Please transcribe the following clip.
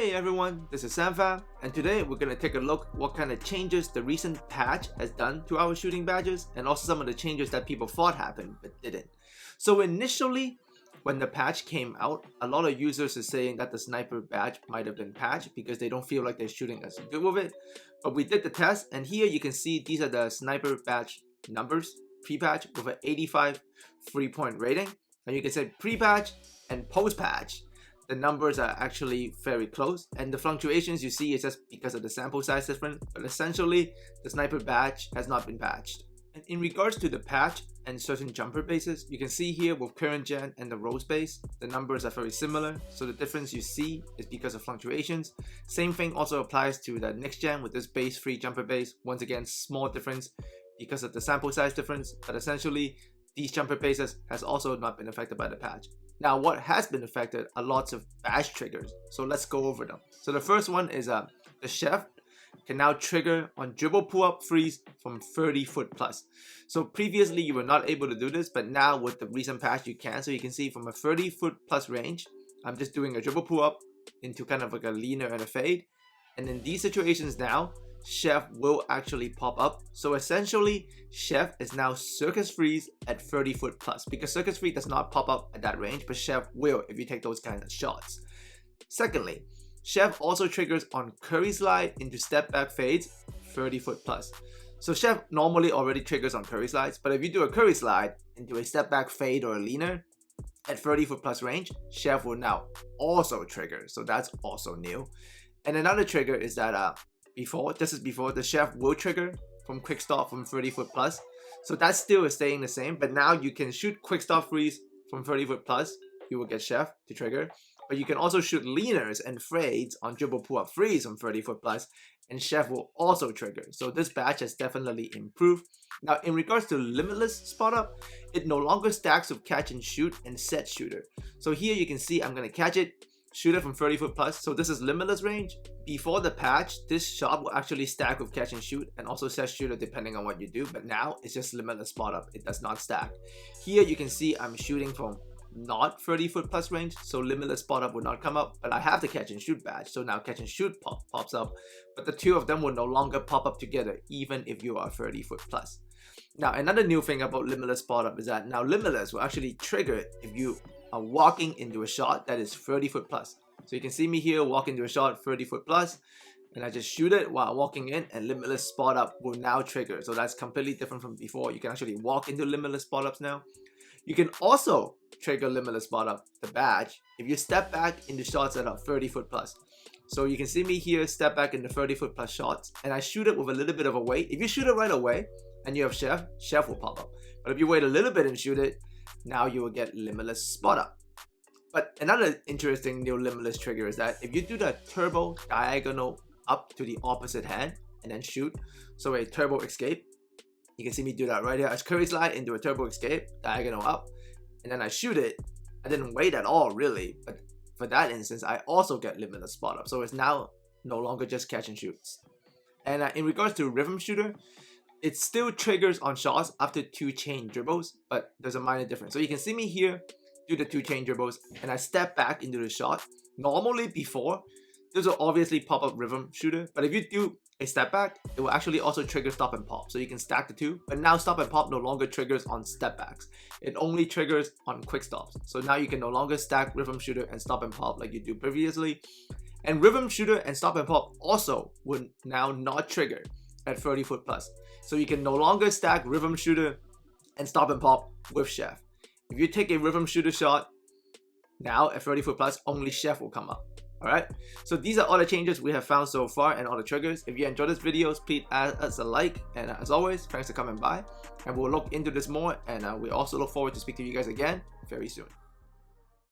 Hey everyone, this is Samfam, and today we're going to take a look what kind of changes the recent patch has done to our shooting badges, and also some of the changes that people thought happened but didn't. So initially, when the patch came out, a lot of users are saying that the sniper badge might have been patched because they don't feel like they're shooting as good with it. But we did the test, and here you can see these are the sniper badge numbers, pre-patch with an 85 3-point rating. And you can say pre-patch and post-patch, the numbers are actually very close, and the fluctuations you see is just because of the sample size difference, but essentially the sniper badge has not been patched. And in regards to the patch and certain jumper bases, you can see here with current gen and the rose base, the numbers are very similar, so the difference you see is because of fluctuations. Same thing also applies to the next gen with this base 3 jumper base. Once again, small difference because of the sample size difference, but essentially these jumper bases has also not been affected by the patch. Now, what has been affected are lots of badge triggers, so let's go over them. So the first one is the chef can now trigger on dribble pull-up freeze from 30 foot plus. So previously you were not able to do this, but now with the recent patch you can. So you can see from a 30 foot plus range, I'm just doing a dribble pull-up into kind of like a leaner and a fade, and in these situations now, Chef will actually pop up. So essentially, Chef is now Circus Freeze at 30 foot plus, because Circus Freeze does not pop up at that range, but Chef will if you take those kinds of shots. Secondly, Chef also triggers on Curry Slide into step back fades 30 foot plus. So Chef normally already triggers on Curry Slides, but if you do a Curry Slide into a step back fade or a leaner at 30 foot plus range, Chef will now also trigger. So that's also new. And another trigger is that before the Chef will trigger from quick stop from 30 foot plus, so that still is staying the same, but now you can shoot quick stop freeze from 30 foot plus, you will get Chef to trigger, but you can also shoot leaners and fades on dribble pull up freeze from 30 foot plus, and Chef will also trigger. So this batch has definitely improved. Now in regards to Limitless spot up, it no longer stacks with catch and shoot and set shooter. So here you can see I'm gonna catch it, shoot it from 30 foot plus, so this is Limitless range. Before the patch, this shot will actually stack with catch and shoot and also set shooter depending on what you do, but now it's just Limitless spot up, it does not stack. Here you can see I'm shooting from not 30 foot plus range, so Limitless spot up will not come up, but I have the catch and shoot badge, so now catch and shoot pops up, but the two of them will no longer pop up together even if you are 30 foot plus. Now another new thing about Limitless spot up is that now Limitless will actually trigger if you are walking into a shot that is 30 foot plus. So you can see me here walk into a shot 30 foot plus, and I just shoot it while walking in, and Limitless spot up will now trigger. So that's completely different from before. You can actually walk into Limitless spot ups now. You can also trigger Limitless spot up, the badge, if you step back into shots that are 30 foot plus. So you can see me here step back into 30 foot plus shots, and I shoot it with a little bit of a wait. If you shoot it right away and you have Chef will pop up. But if you wait a little bit and shoot it, now you will get Limitless spot up. But another interesting new Limitless trigger is that if you do the turbo diagonal up to the opposite hand and then shoot, so a turbo escape, you can see me do that right here. I Curry Slide into a turbo escape, diagonal up, and then I shoot it. I didn't wait at all really, but for that instance, I also get Limitless spot up. So it's now no longer just catch and shoots. And in regards to rhythm shooter, it still triggers on shots after 2 chain dribbles, but there's a minor difference. So you can see me here do the 2 chain dribbles, and I step back into the shot. Normally before, this will obviously pop up rhythm shooter, but if you do a step back, it will actually also trigger stop and pop. So you can stack the two, but now stop and pop no longer triggers on step backs. It only triggers on quick stops. So now you can no longer stack rhythm shooter and stop and pop like you do previously. And rhythm shooter and stop and pop also would now not trigger at 30 foot plus. So you can no longer stack rhythm shooter and stop and pop with Chef. If you take a rhythm shooter shot now at 30 foot plus, only Chef will come up. Alright, so these are all the changes we have found so far and all the triggers. If you enjoyed this video, please add us a like, and as always, thanks for coming by, and we'll look into this more, and we also look forward to speak to you guys again very soon.